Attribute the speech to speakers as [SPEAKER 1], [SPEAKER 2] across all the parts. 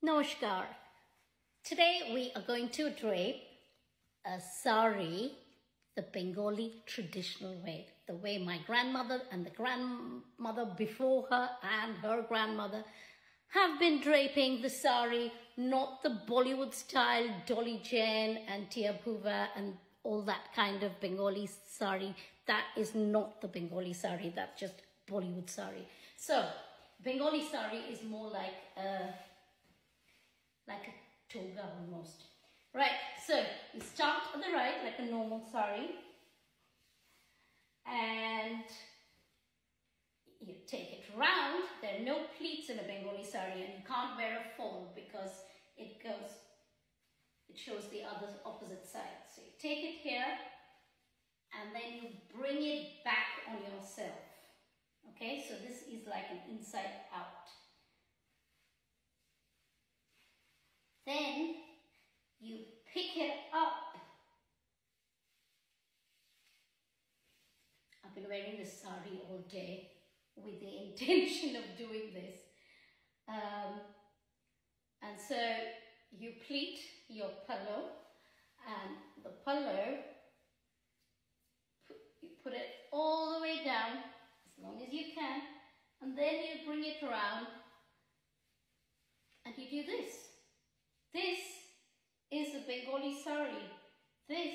[SPEAKER 1] Namaskar. Today we are going to drape a sari the Bengali traditional way, the way my grandmother and the grandmother before her and her grandmother have been draping the sari, not the Bollywood style Dolly Jain and Tia Bhuva and all that kind of Bengali sari. That is not the Bengali sari, that's just Bollywood sari. So Bengali sari is more like a toga almost. Right, so you start on the right like a normal sari and you take it round. There are no pleats in a Bengali sari and you can't wear a fall because it shows the other opposite side. So you take it here and then you bring it back on yourself. Okay, so this is like an inside out. Then you pick it up. I've been wearing this sari all day with the intention of doing this. And so you pleat your pallu, and the pallu, you put it all the way down as long as you can, and then you bring it around and you do this. This is a Bengali sari. This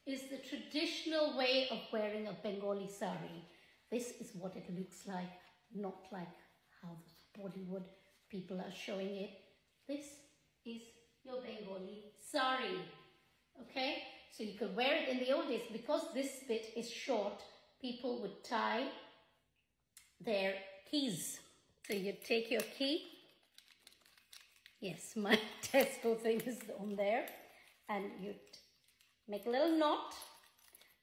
[SPEAKER 1] is the traditional way of wearing a Bengali sari. This is what it looks like, not like how the Bollywood people are showing it. This is your Bengali sari. Okay? So you could wear it in the old days. Because this bit is short, people would tie their keys. So you take your key. Yes, my Tesco thing is on there. And you make a little knot.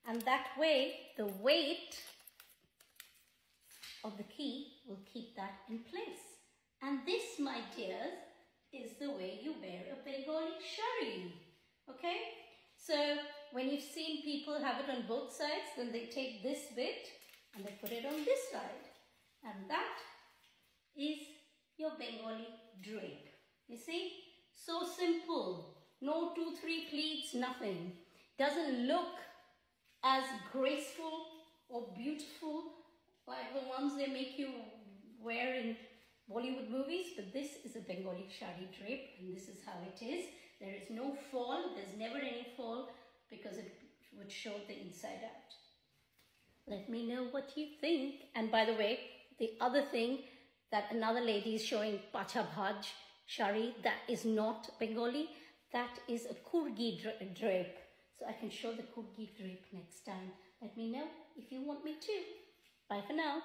[SPEAKER 1] And that way, the weight of the key will keep that in place. And this, my dears, is the way you wear a Bengali sari. Okay? So, when you've seen people have it on both sides, then they take this bit and they put it on this side. And that is your Bengali drape. You see? So simple. No 2-3 pleats, nothing. Doesn't look as graceful or beautiful like the ones they make you wear in Bollywood movies, but this is a Bengali sari drape and this is how it is. There is no fall, there's never any fall because it would show the inside out. Let me know what you think. And by the way, the other thing that another lady is showing, Pacha Bhaj sari, that is not Bengali, that is a Kurgi drape. So I can show the Kurgi drape next time. Let me know if you want me to. Bye for now.